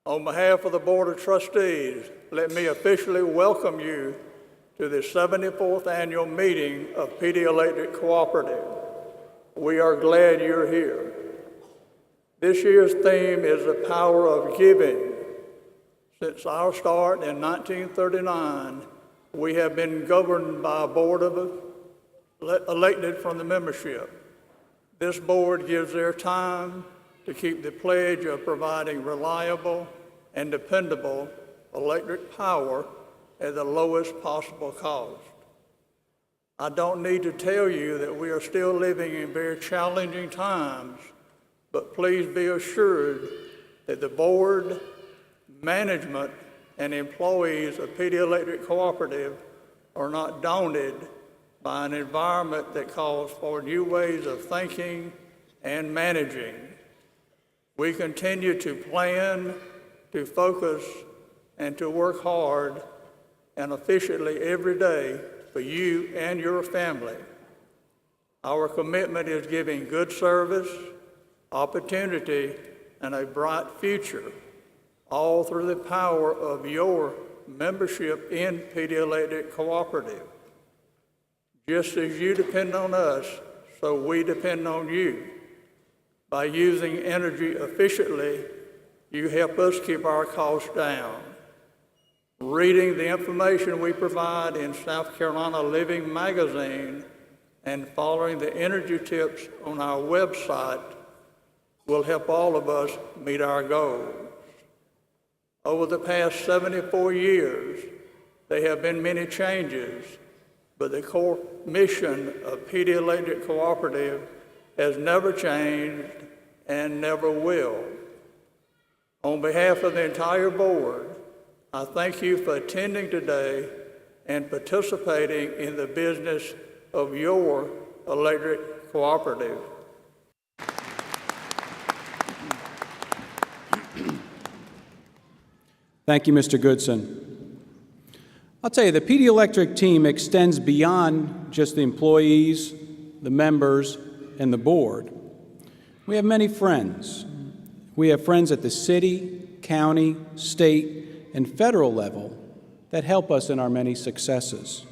On behalf of the Board of Trustees, let me officially welcome you to the 74th annual meeting of PD Electric Cooperative. We are glad you're here. This year's theme is the power of giving. Since our start in 1939, we have been governed by a board elected from the membership. This board gives their time to keep the pledge of providing reliable and dependable electric power at the lowest possible cost. I don't need to tell you that we are still living in very challenging times, but please be assured that the board, management, and employees of PD Electric Cooperative are not daunted by an environment that calls for new ways of thinking and managing. We continue to plan, to focus, and to work hard and efficiently every day for you and your family. Our commitment is giving good service, opportunity, and a bright future, all through the power of your membership in PD Electric Cooperative. Just as you depend on us, so we depend on you. By using energy efficiently, you help us keep our costs down. Reading the information we provide in South Carolina Living magazine and following the energy tips on our website will help all of us meet our goals. Over the past 74 years, there have been many changes, but the core mission of PD Electric Cooperative has never changed and never will. On behalf of the entire board, I thank you for attending today and participating in the business of your electric cooperative. Thank you, Mr. Goodson. I'll tell you, the PD Electric team extends beyond just the employees, the members, and the board. We have many friends. We have friends at the city, county, state, and federal level that help us in our many successes.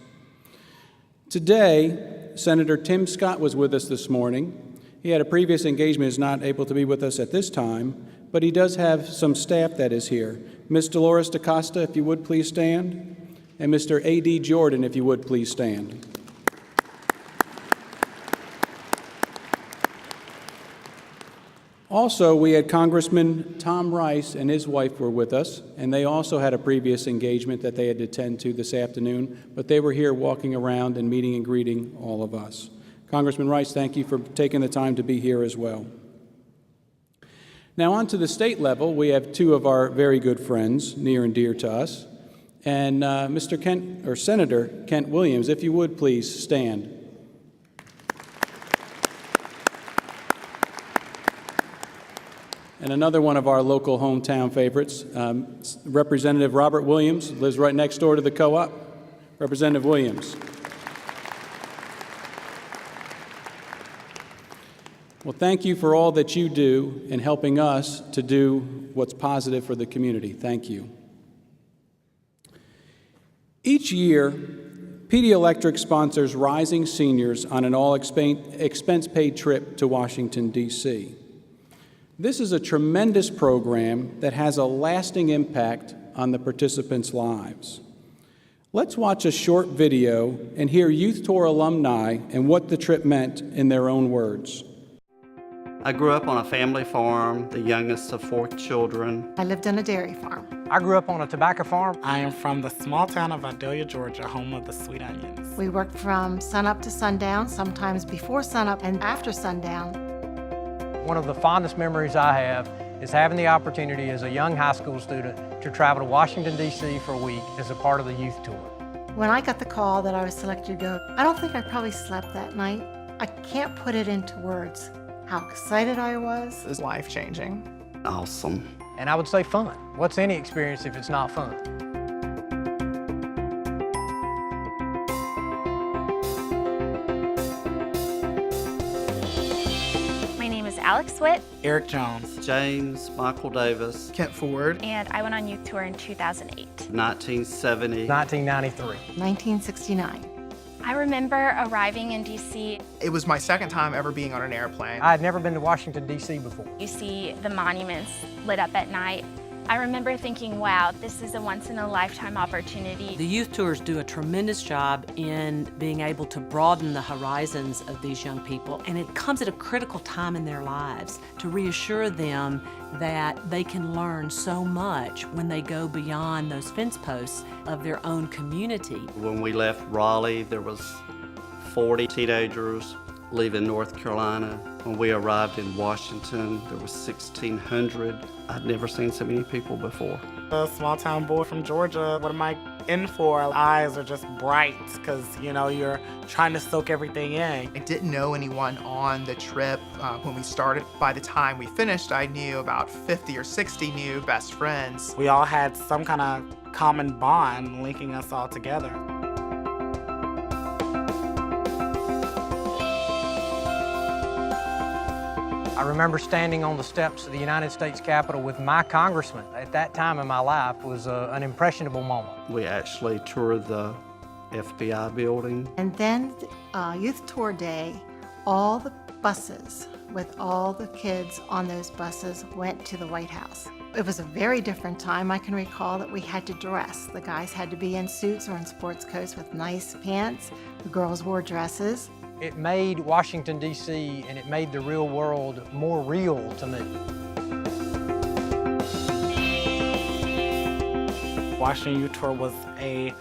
Today, Senator Tim Scott was with us this morning. He had a previous engagement, is not able to be with us at this time, but he does have some staff that is here. Ms. Dolores DaCosta, if you would please stand, and Mr. A.D. Jordan, if you would please stand. Also, we had Congressman Tom Rice and his wife were with us, and they also had a previous engagement that they had to attend to this afternoon, but they were here walking around and meeting and greeting all of us. Congressman Rice, thank you for taking the time to be here as well. Now on to the state level, we have two of our very good friends, near and dear to us, and Senator Kent Williams, if you would please stand. And another one of our local hometown favorites, Representative Robert Williams, lives right next door to the co-op. Representative Williams. Well, thank you for all that you do in helping us to do what's positive for the community. Thank you. Each year, PD Electric sponsors rising seniors on an all-expense-paid trip to Washington, D.C. This is a tremendous program that has a lasting impact on the participants' lives. Let's watch a short video and hear Youth Tour alumni and what the trip meant in their own words. I grew up on a family farm, the youngest of 4 children. I lived on a dairy farm. I grew up on a tobacco farm. I am from the small town of Vidalia, Georgia, home of the sweet onions. We worked from sunup to sundown, sometimes before sunup and after sundown. One of the fondest memories I have is having the opportunity as a young high school student to travel to Washington, D.C. for a week as a part of the youth tour. When I got the call that I was selected to go, I don't think I probably slept that night. I can't put it into words how excited I was. It was life-changing. Awesome. And I would say fun. What's any experience if it's not fun? My name is Alex Switt. Eric Jones. James Michael Davis, Kent Ford. And I went on youth tour in 2008. 1970. 1993. 1969. I remember arriving in DC. It was my second time ever being on an airplane. I had never been to Washington, D.C. before. You see the monuments lit up at night. I remember thinking, wow, this is a once-in-a-lifetime opportunity. The youth tours do a tremendous job in being able to broaden the horizons of these young people, and it comes at a critical time in their lives to reassure them that they can learn so much when they go beyond those fence posts of their own community. When we left Raleigh, there was 40 teenagers leaving North Carolina. When we arrived in Washington, there was 1,600. I'd never seen so many people before. A small town boy from Georgia. What am I in for? Eyes are just bright because, you know, you're trying to soak everything in. I didn't know anyone on the trip when we started. By the time we finished, I knew about 50 or 60 new best friends. We all had some kind of common bond linking us all together. I remember standing on the steps of the United States Capitol with my congressman. At that time in my life was an impressionable moment. We actually toured the FBI building. And then youth tour day, all the buses with all the kids on those buses went to the White House. It was a very different time. I can recall that we had to dress. The guys had to be in suits or in sports coats with nice pants. The girls wore dresses. It made Washington, D.C., and it made the real world more real to me. Washington Youth Tour was a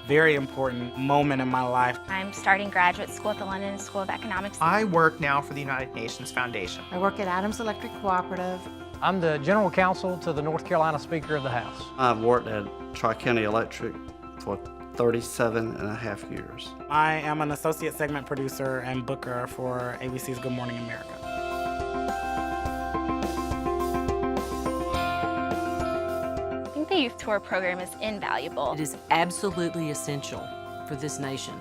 very important moment in my life. I'm starting graduate school at the London School of Economics. I work now for the United Nations Foundation. I work at Adams Electric Cooperative. I'm the general counsel to the North Carolina Speaker of the House. I've worked at Tri-County Electric for 37 and a half years. I am an associate segment producer and booker for ABC's Good Morning America. I think the youth tour program is invaluable. It is absolutely essential for this nation,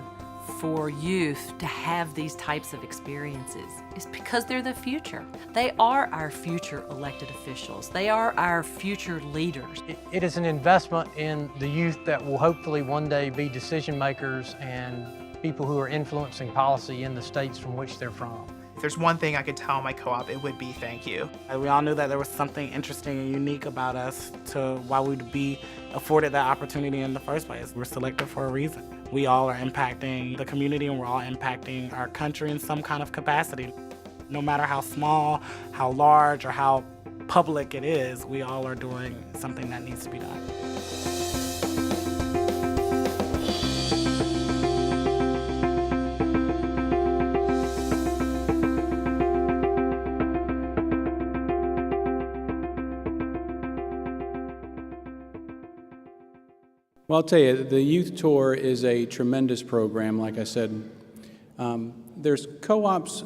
for youth to have these types of experiences. It's because they're the future. They are our future elected officials. They are our future leaders. It is an investment in the youth that will hopefully one day be decision makers and people who are influencing policy in the states from which they're from. If there's one thing I could tell my co-op, it would be thank you. We all knew that there was something interesting and unique about us to why we'd be afforded that opportunity in the first place. We're selected for a reason. We all are impacting the community and we're all impacting our country in some kind of capacity. No matter how small, how large, or how public it is, we all are doing something that needs to be done. Well, I'll tell you, the youth tour is a tremendous program, like I said. There's co-ops,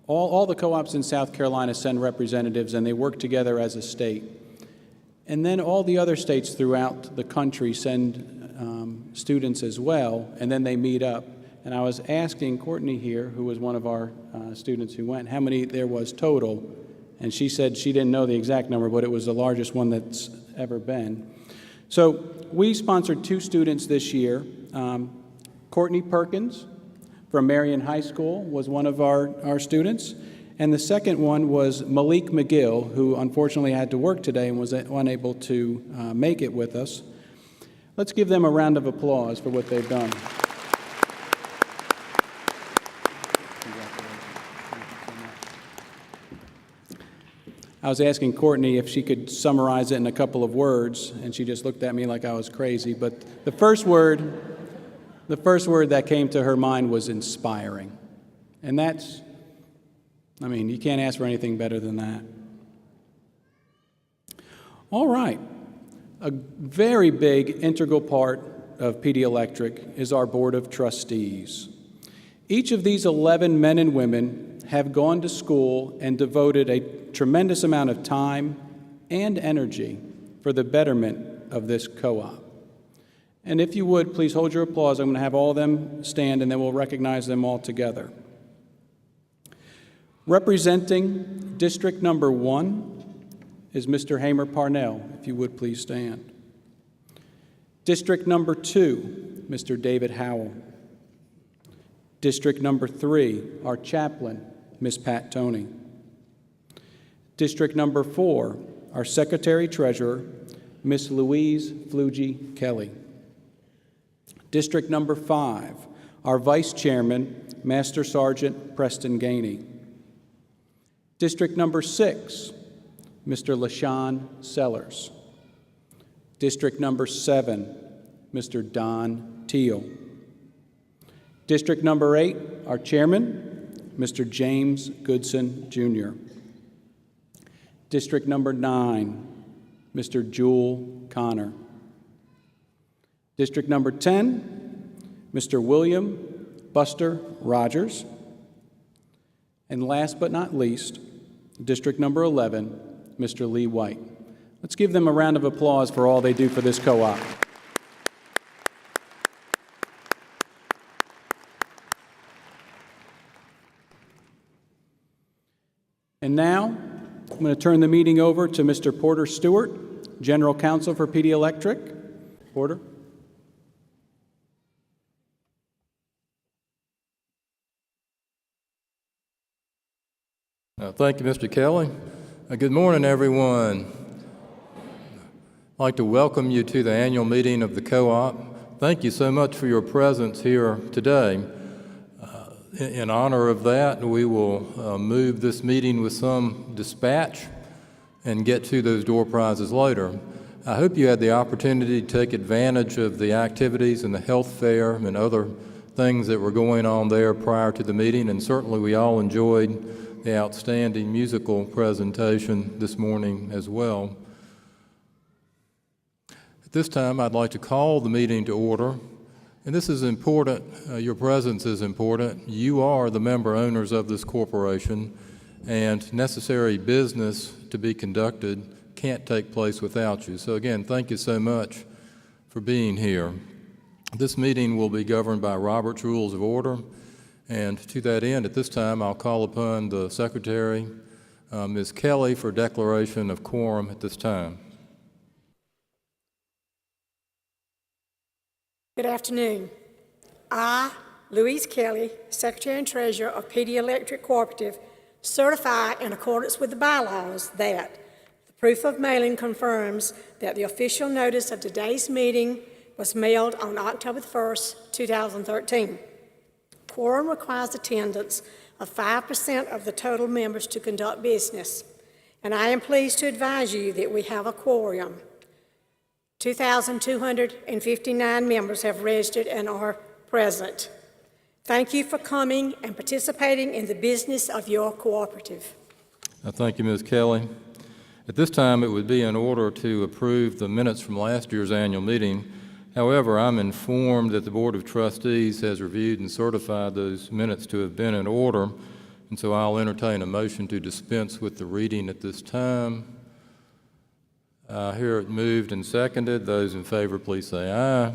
all the co-ops in South Carolina send representatives, and they work together as a state. And then all the other states throughout the country send students as well, and then they meet up. And I was asking Courtney here, who was one of our students who went, how many there was total, and she said she didn't know the exact number, but it was the largest one that's ever been. So we sponsored 2 students this year. Courtney Perkins from Marion High School was one of our students. And the second one was Malik McGill, who unfortunately had to work today and was unable to make it with us. Let's give them a round of applause for what they've done. I was asking Courtney if she could summarize it in a couple of words, and she just looked at me like I was crazy. But the first word that came to her mind was inspiring. And that's, I mean, you can't ask for anything better than that. All right. A very big integral part of PD Electric is our Board of Trustees. Each of these 11 men and women have gone to school and devoted a tremendous amount of time and energy for the betterment of this co-op. And if you would, please hold your applause. I'm going to have all of them stand, and then we'll recognize them all together. Representing District Number 1 is Mr. Hamer Parnell. If you would please stand. District Number 2, Mr. David Howell. District Number 3, our chaplain, Ms. Pat Toney. District Number 4, our Secretary-Treasurer, Ms. Louise Flugie Kelly. District Number 5, our Vice Chairman, Master Sergeant Preston Gainey. District Number 6, Mr. LaShawn Sellers. District Number 7, Mr. Don Teal. District Number 8, our Chairman, Mr. James Goodson, Jr. District Number 9, Mr. Jewel Connor. District Number 10, Mr. William Buster Rogers. And last but not least, District Number 11, Mr. Lee White. Let's give them a round of applause for all they do for this co-op. And now, I'm going to turn the meeting over to Mr. Porter Stewart, General Counsel for PD Electric. Porter. Thank you, Mr. Kelly. Good morning, everyone. I'd like to welcome you to the annual meeting of the co-op. Thank you so much for your presence here today. In honor of that, we will move this meeting with some dispatch and get to those door prizes later. I hope you had the opportunity to take advantage of the activities and the health fair and other things that were going on there prior to the meeting, and certainly we all enjoyed the outstanding musical presentation this morning as well. At this time, I'd like to call the meeting to order. And this is important, your presence is important. You are the member owners of this corporation, and necessary business to be conducted can't take place without you. So again, thank you so much for being here. This meeting will be governed by Robert's Rules of Order, and to that end, at this time, I'll call upon the Secretary, Ms. Kelly, for declaration of quorum at this time. Good afternoon. I, Louise Kelly, Secretary and Treasurer of PD Electric Cooperative, certify in accordance with the bylaws that the proof of mailing confirms that the official notice of today's meeting was mailed on October 1st, 2013. Quorum requires attendance of 5% of the total members to conduct business, and I am pleased to advise you that we have a quorum. 2,259 members have registered and are present. Thank you for coming and participating in the business of your cooperative. Thank you, Ms. Kelly. At this time, it would be in order to approve the minutes from last year's annual meeting. However, I'm informed that the Board of Trustees has reviewed and certified those minutes to have been in order, and so I'll entertain a motion to dispense with the reading at this time. I hear it moved and seconded. Those in favor, please say aye.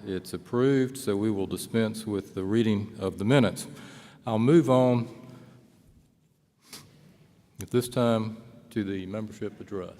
It's approved, so we will dispense with the reading of the minutes. I'll move on at this time to the membership address.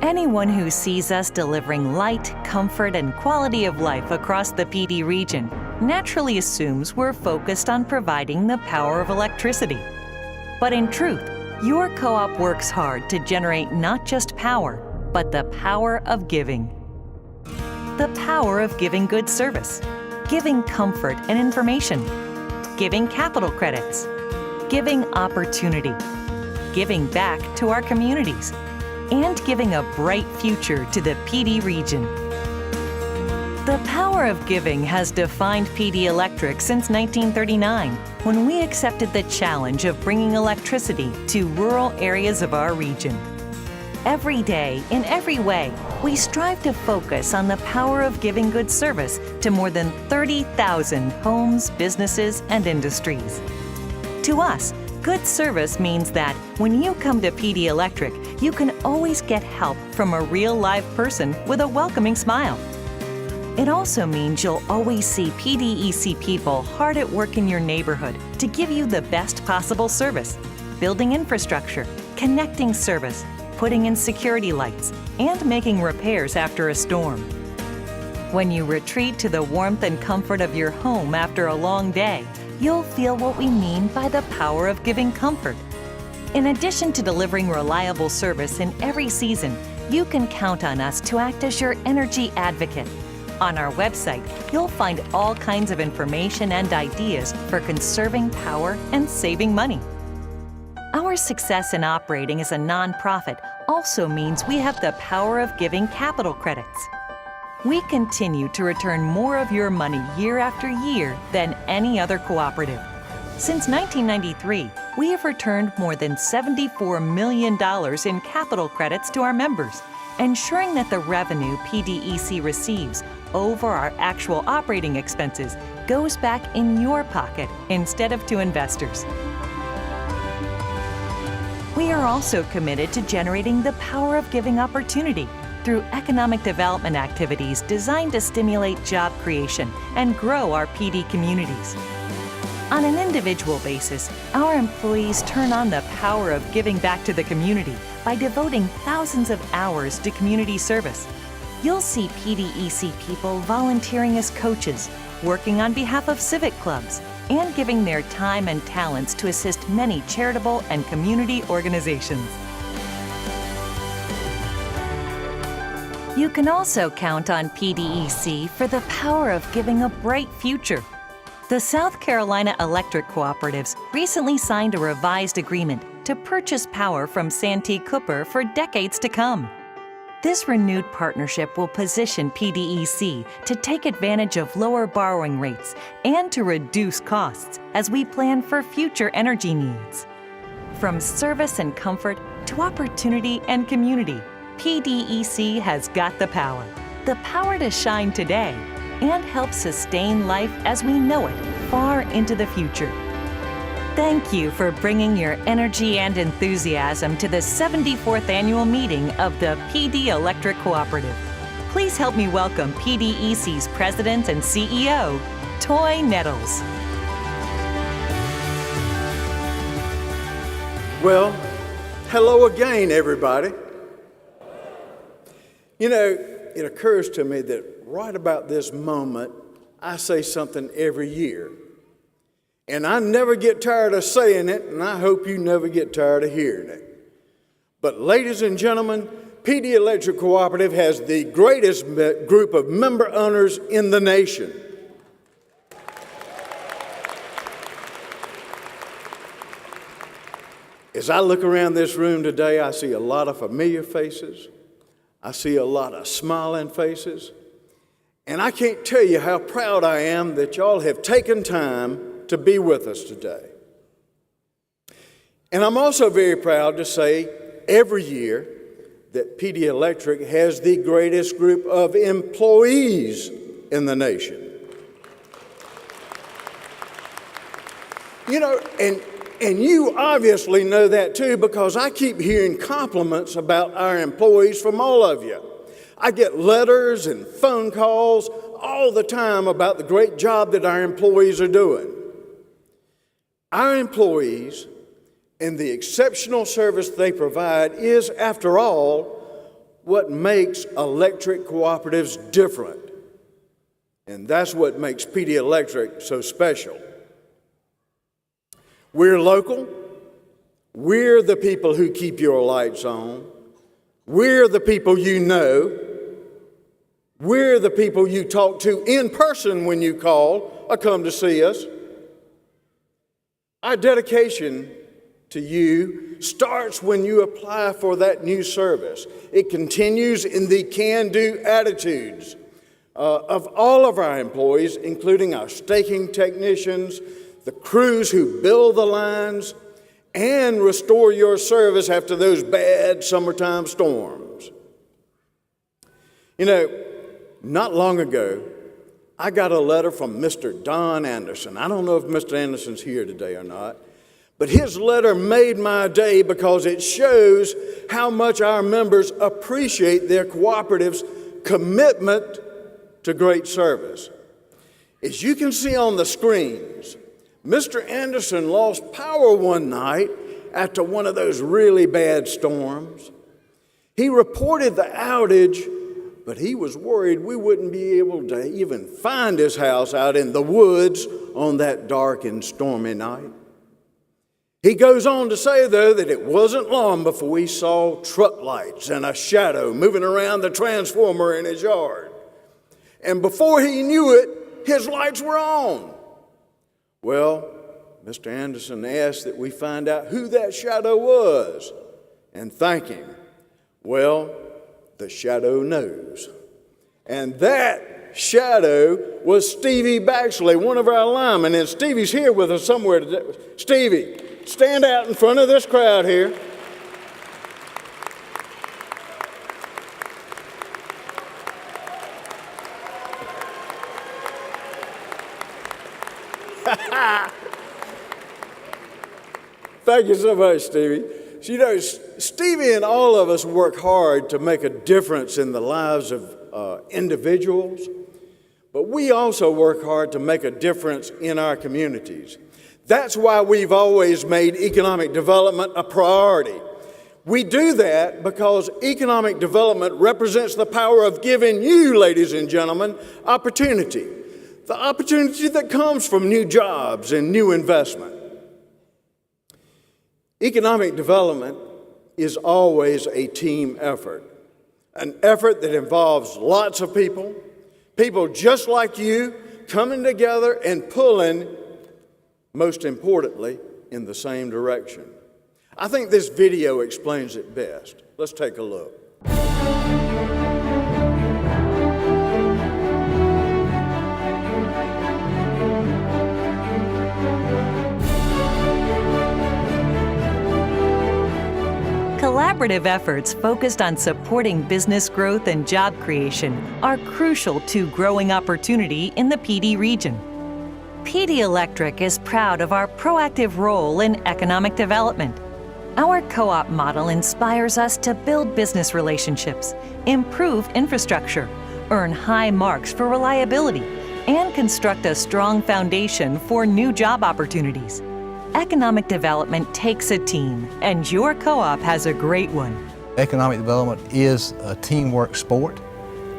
Anyone who sees us delivering light, comfort, and quality of life across the PD region naturally assumes we're focused on providing the power of electricity. But in truth, your co-op works hard to generate not just power, but the power of giving. The power of giving good service, giving comfort and information, giving capital credits, giving opportunity, giving back to our communities, and giving a bright future to the PD region. The power of giving has defined PD Electric since 1939, when we accepted the challenge of bringing electricity to rural areas of our region. Every day, in every way, we strive to focus on the power of giving good service to more than 30,000 homes, businesses, and industries. To us, good service means that when you come to PD Electric, you can always get help from a real live person with a welcoming smile. It also means you'll always see PDEC people hard at work in your neighborhood to give you the best possible service, building infrastructure, connecting service, putting in security lights, and making repairs after a storm. When you retreat to the warmth and comfort of your home after a long day, you'll feel what we mean by the power of giving comfort. In addition to delivering reliable service in every season, you can count on us to act as your energy advocate. On our website, you'll find all kinds of information and ideas for conserving power and saving money. Our success in operating as a nonprofit also means we have the power of giving capital credits. We continue to return more of your money year after year than any other cooperative. Since 1993, we have returned more than $74 million in capital credits to our members, ensuring that the revenue PDEC receives over our actual operating expenses goes back in your pocket instead of to investors. We are also committed to generating the power of giving opportunity through economic development activities designed to stimulate job creation and grow our PD communities. On an individual basis, our employees turn on the power of giving back to the community by devoting thousands of hours to community service. You'll see PDEC people volunteering as coaches, working on behalf of Civic clubs, and giving their time and talents to assist many charitable and community organizations. You can also count on PDEC for the power of giving a bright future. The South Carolina Electric Cooperatives recently signed a revised agreement to purchase power from Santee Cooper for decades to come. This renewed partnership will position PDEC to take advantage of lower borrowing rates and to reduce costs as we plan for future energy needs. From service and comfort to opportunity and community, PDEC has got the power to shine today and help sustain life as we know it far into the future. Thank you for bringing your energy and enthusiasm to the 74th annual meeting of the PD Electric Cooperative. Please help me welcome PDEC's President and CEO, Toy Nettles. Well, hello again, everybody. You know, it occurs to me that right about this moment, I say something every year. And I never get tired of saying it, and I hope you never get tired of hearing it. But ladies and gentlemen, PD Electric Cooperative has the greatest group of member owners in the nation. As I look around this room today, I see a lot of familiar faces. I see a lot of smiling faces. And I can't tell you how proud I am that y'all have taken time to be with us today. And I'm also very proud to say every year that PD Electric has the greatest group of employees in the nation. You know, and you obviously know that too, because I keep hearing compliments about our employees from all of you. I get letters and phone calls all the time about the great job that our employees are doing. Our employees and the exceptional service they provide is, after all, what makes electric cooperatives different. And that's what makes PD Electric so special. We're local. We're the people who keep your lights on. We're the people you know. We're the people you talk to in person when you call or come to see us. Our dedication to you starts when you apply for that new service. It continues in the can-do attitudes of all of our employees, including our staking technicians, the crews who build the lines, and restore your service after those bad summertime storms. You know, not long ago, I got a letter from Mr. Don Anderson. I don't know if Mr. Anderson's here today or not, but his letter made my day because it shows how much our members appreciate their cooperative's commitment to great service. As you can see on the screens, Mr. Anderson lost power one night after one of those really bad storms. He reported the outage, but he was worried we wouldn't be able to even find his house out in the woods on that dark and stormy night. He goes on to say, though, that it wasn't long before we saw truck lights and a shadow moving around the transformer in his yard. And before he knew it, his lights were on. Well, Mr. Anderson asked that we find out who that shadow was and thank him. Well, the shadow knows. And that shadow was Stevie Baxley, one of our linemen. And Stevie's here with us somewhere today. Stevie, stand out in front of this crowd here. Thank you so much, Stevie. So, you know, Stevie and all of us work hard to make a difference in the lives of individuals, but we also work hard to make a difference in our communities. That's why we've always made economic development a priority. We do that because economic development represents the power of giving you, ladies and gentlemen, opportunity. The opportunity that comes from new jobs and new investment. Economic development is always a team effort, an effort that involves lots of people, people just like you, coming together and pulling, most importantly, in the same direction. I think this video explains it best. Let's take a look. Collaborative efforts focused on supporting business growth and job creation are crucial to growing opportunity in the PD region. PD Electric is proud of our proactive role in economic development. Our co-op model inspires us to build business relationships, improve infrastructure, earn high marks for reliability, and construct a strong foundation for new job opportunities. Economic development takes a team, and your co-op has a great one. Economic development is a teamwork sport,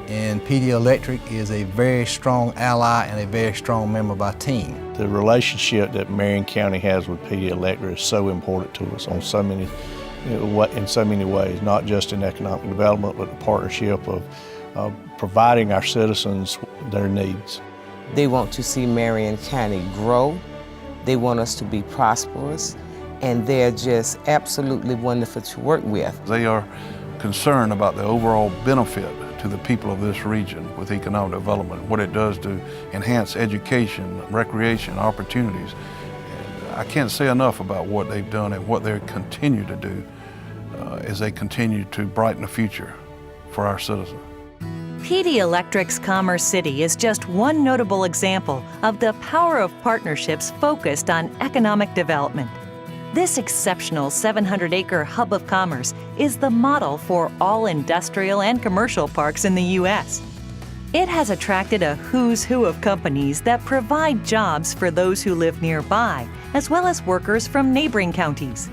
and PD Electric is a very strong ally and a very strong member of our team. The relationship that Marion County has with PD Electric is so important to us on so many, in so many ways, not just in economic development, but the partnership of providing our citizens their needs. They want to see Marion County grow. They want us to be prosperous, and they're just absolutely wonderful to work with. They are concerned about the overall benefit to the people of this region with economic development, what it does to enhance education, recreation, opportunities. And I can't say enough about what they've done and what they continue to do as they continue to brighten the future for our citizens. PD Electric's Commerce City is just one notable example of the power of partnerships focused on economic development. This exceptional 700-acre hub of commerce is the model for all industrial and commercial parks in the U.S. It has attracted a who's who of companies that provide jobs for those who live nearby, as well as workers from neighboring counties.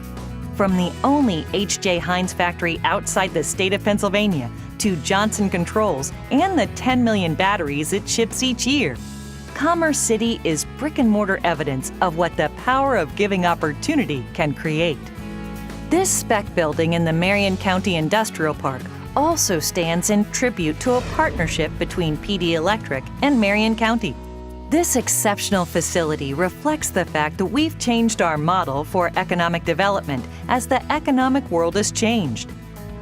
From the only H.J. Heinz factory outside the state of Pennsylvania to Johnson Controls and the 10 million batteries it ships each year, Commerce City is brick-and-mortar evidence of what the power of giving opportunity can create. This spec building in the Marion County Industrial Park also stands in tribute to a partnership between PD Electric and Marion County. This exceptional facility reflects the fact that we've changed our model for economic development as the economic world has changed.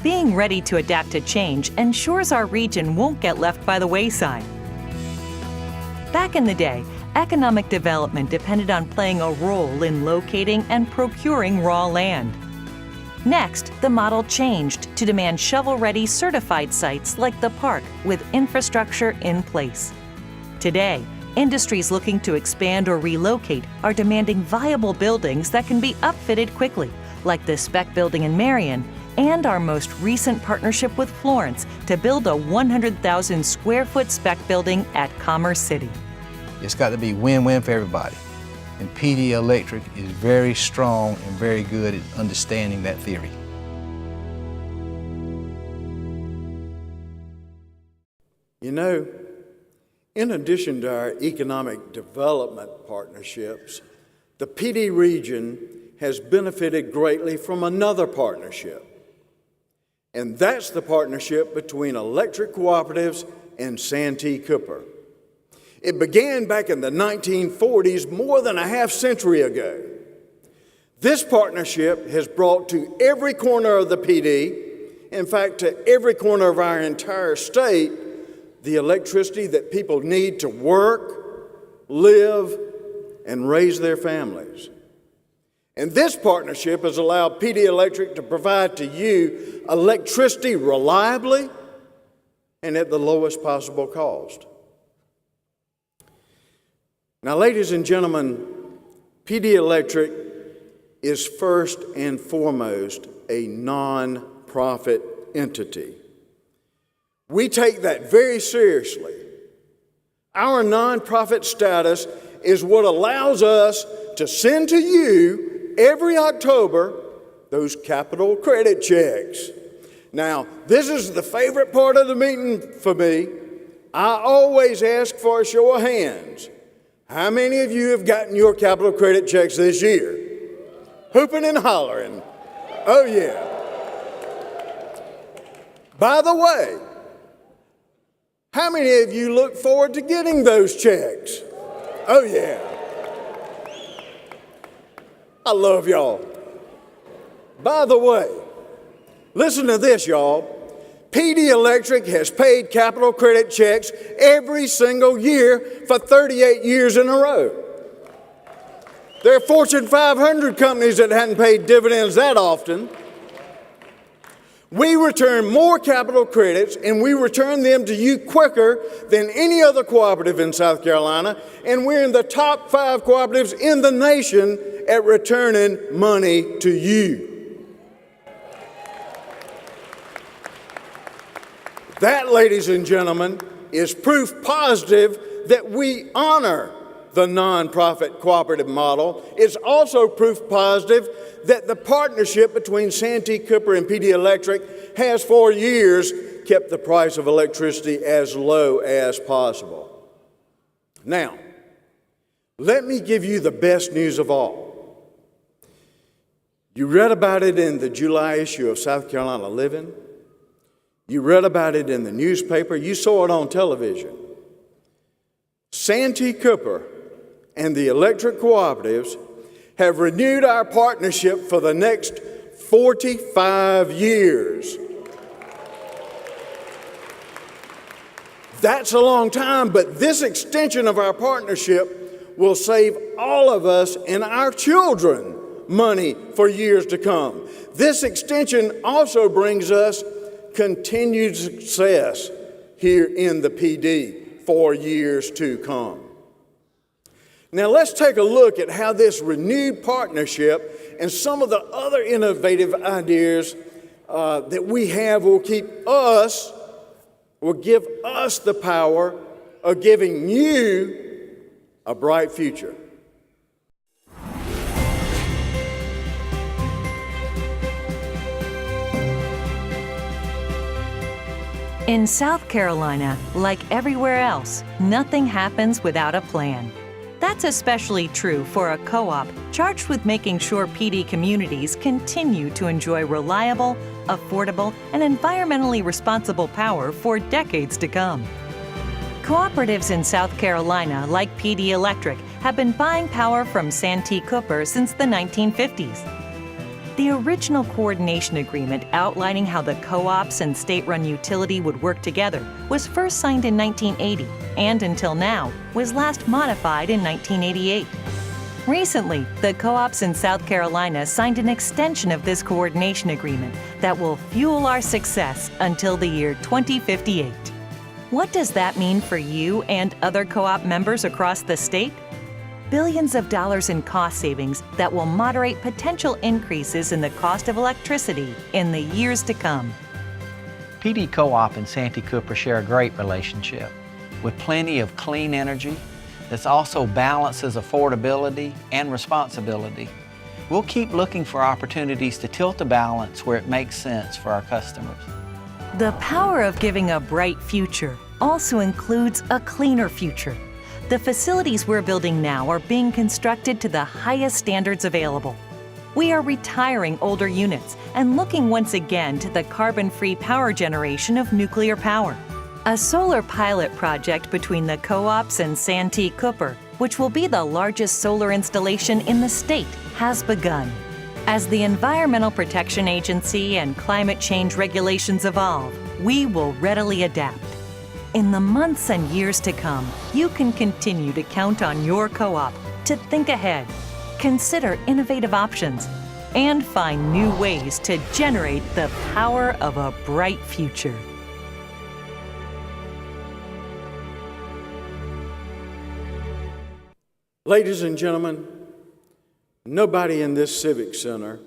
Being ready to adapt to change ensures our region won't get left by the wayside. Back in the day, economic development depended on playing a role in locating and procuring raw land. Next, the model changed to demand shovel-ready certified sites like the park with infrastructure in place. Today, industries looking to expand or relocate are demanding viable buildings that can be upfitted quickly, like the spec building in Marion and our most recent partnership with Florence to build a 100,000 square foot spec building at Commerce City. It's got to be win-win for everybody. And PD Electric is very strong and very good at understanding that theory. You know, in addition to our economic development partnerships, the PD region has benefited greatly from another partnership. And that's the partnership between electric cooperatives and Santee Cooper. It began back in the 1940s, more than a half century ago. This partnership has brought to every corner of the PD, in fact, to every corner of our entire state, the electricity that people need to work, live, and raise their families. And this partnership has allowed PD Electric to provide to you electricity reliably and at the lowest possible cost. Now, ladies and gentlemen, PD Electric is first and foremost a non-profit entity. We take that very seriously. Our nonprofit status is what allows us to send to you every October those capital credit checks. Now, this is the favorite part of the meeting for me. I always ask for a show of hands. How many of you have gotten your capital credit checks this year? Hooping and hollering. Oh, yeah. By the way, how many of you look forward to getting those checks? Oh, yeah. I love y'all. By the way, listen to this, y'all. PD Electric has paid capital credit checks every single year for 38 years in a row. There are Fortune 500 companies that hadn't paid dividends that often. We return more capital credits, and we return them to you quicker than any other cooperative in South Carolina, and we're in the top 5 cooperatives in the nation at returning money to you. That, ladies and gentlemen, is proof positive that we honor the nonprofit cooperative model. It's also proof positive that the partnership between Santee Cooper and PD Electric has for years kept the price of electricity as low as possible. Now, let me give you the best news of all. You read about it in the July issue of South Carolina Living. You read about it in the newspaper. You saw it on television. Santee Cooper and the electric cooperatives have renewed our partnership for the next 45 years. That's a long time, but this extension of our partnership will save all of us and our children money for years to come. This extension also brings us continued success here in the PD for years to come. Now let's take a look at how this renewed partnership and some of the other innovative ideas that we have will give us the power of giving you a bright future. In South Carolina, like everywhere else, nothing happens without a plan. That's especially true for a co-op charged with making sure PD communities continue to enjoy reliable, affordable, and environmentally responsible power for decades to come. Cooperatives in South Carolina, like PD Electric, have been buying power from Santee Cooper since the 1950s. The original coordination agreement outlining how the co-ops and state-run utility would work together was first signed in 1980 and until now was last modified in 1988. Recently, the co-ops in South Carolina signed an extension of this coordination agreement that will fuel our success until the year 2058. What does that mean for you and other co-op members across the state? Billions of dollars in cost savings that will moderate potential increases in the cost of electricity in the years to come. PD Co-op and Santee Cooper share a great relationship with plenty of clean energy that also balances affordability and responsibility. We'll keep looking for opportunities to tilt the balance where it makes sense for our customers. The power of giving a bright future also includes a cleaner future. The facilities we're building now are being constructed to the highest standards available. We are retiring older units and looking once again to the carbon-free power generation of nuclear power. A solar pilot project between the co-ops and Santee Cooper, which will be the largest solar installation in the state, has begun. As the Environmental Protection Agency and climate change regulations evolve, we will readily adapt. In the months and years to come, you can continue to count on your co-op to think ahead, consider innovative options, and find new ways to generate the power of a bright future. Ladies and gentlemen, nobody in this Civic Center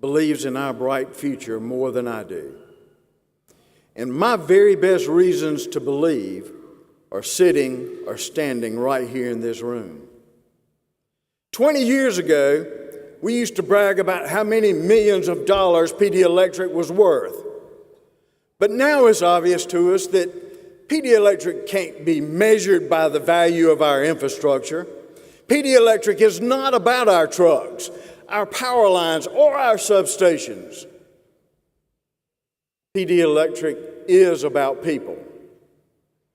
believes in our bright future more than I do. And my very best reasons to believe are sitting or standing right here in this room. 20 years ago, we used to brag about how many millions of dollars PD Electric was worth. But now it's obvious to us that PD Electric can't be measured by the value of our infrastructure. PD Electric is not about our trucks, our power lines, or our substations. PD Electric is about people.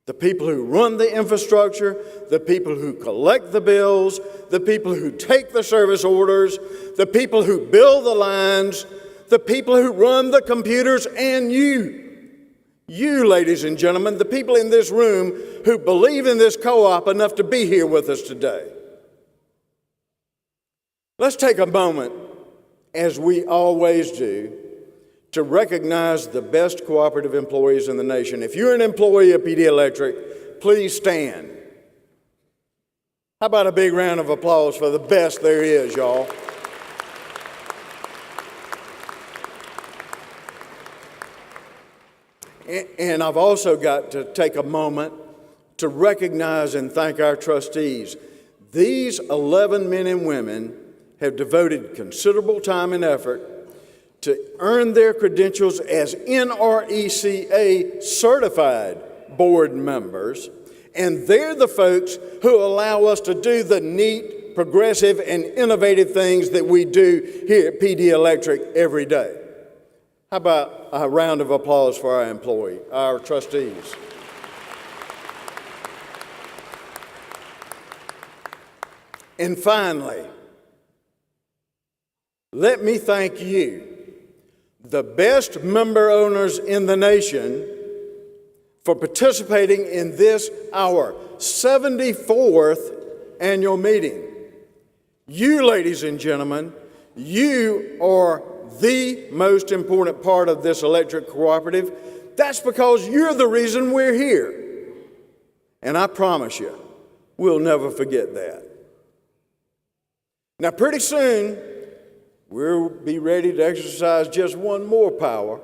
The people who run the infrastructure, the people who collect the bills, the people who take the service orders, the people who build the lines, the people who run the computers, and you, ladies and gentlemen, the people in this room who believe in this co-op enough to be here with us today. Let's take a moment, as we always do, to recognize the best cooperative employees in the nation. If you're an employee of PD Electric, please stand. How about a big round of applause for the best there is, y'all? And I've also got to take a moment to recognize and thank our trustees. These 11 men and women have devoted considerable time and effort to earn their credentials as NRECA certified board members, and they're the folks who allow us to do the neat, progressive, and innovative things that we do here at PD Electric every day. How about a round of applause for our trustees? And finally, let me thank you, the best member owners in the nation, for participating in this, our 74th annual meeting. You, ladies and gentlemen, you are the most important part of this electric cooperative. That's because you're the reason we're here. And I promise you, we'll never forget that. Now, pretty soon, we'll be ready to exercise just one more power,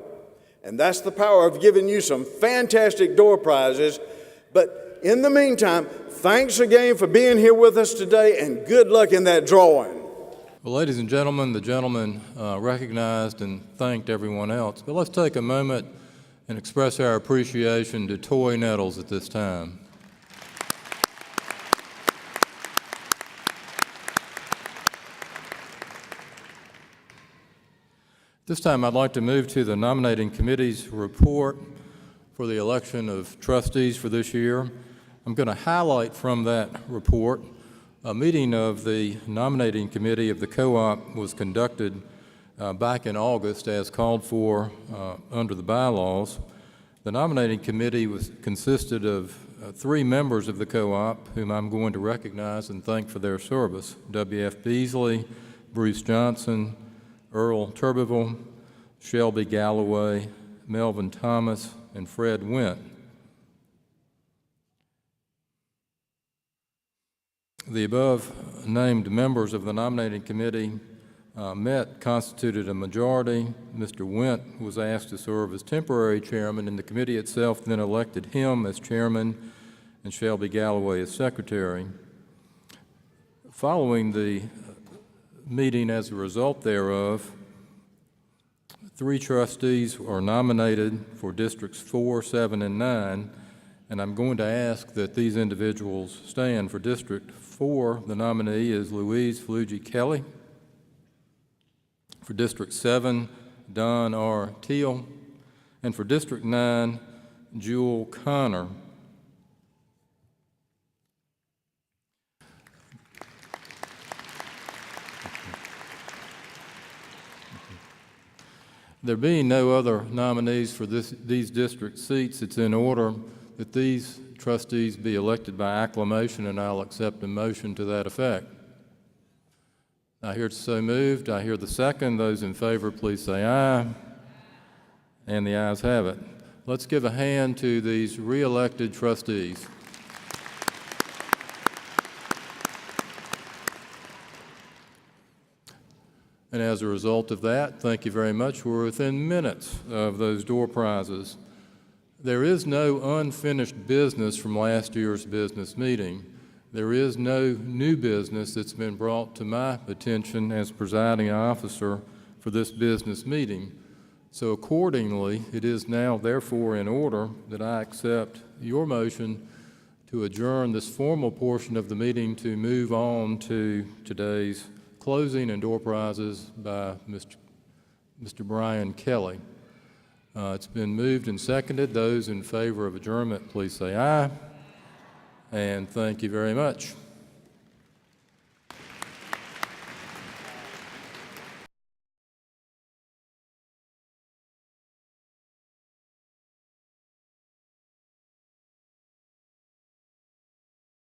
and that's the power of giving you some fantastic door prizes. But in the meantime, thanks again for being here with us today, and good luck in that drawing. Well, ladies and gentlemen, the gentleman recognized and thanked everyone else, but let's take a moment and express our appreciation to Toy Nettles at this time. This time I'd like to move to the nominating committee's report for the election of trustees for this year. I'm going to highlight from that report a meeting of the nominating committee of the co-op was conducted back in August as called for under the bylaws. The nominating committee consisted of 3 members of the co-op whom I'm going to recognize and thank for their service: W.F. Beasley, Bruce Johnson, Earl Turbeville, Shelby Galloway, Melvin Thomas, and Fred Went. The above named members of the nominating committee constituted a majority. Mr. Went was asked to serve as temporary chairman, and the committee itself then elected him as chairman and Shelby Galloway as secretary. Following the meeting, as a result thereof, 3 trustees are nominated for Districts 4, 7, and 9, and I'm going to ask that these individuals stand. For District 4, the nominee is Louise Flugie Kelly. For District 7, Don R. Teal. And for District 9, Jewel Connor. There being no other nominees for these district seats, it's in order that these trustees be elected by acclamation, and I'll accept a motion to that effect. I hear it's so moved. I hear the second. Those in favor, please say aye. And the ayes have it. Let's give a hand to these re-elected trustees. And as a result of that, thank you very much. We're within minutes of those door prizes. There is no unfinished business from last year's business meeting. There is no new business that's been brought to my attention as presiding officer for this business meeting. So accordingly, it is now therefore in order that I accept your motion to adjourn this formal portion of the meeting to move on to today's closing and door prizes by Mr. Brian Kelly. It's been moved and seconded. Those in favor of adjournment, please say aye. And thank you very much.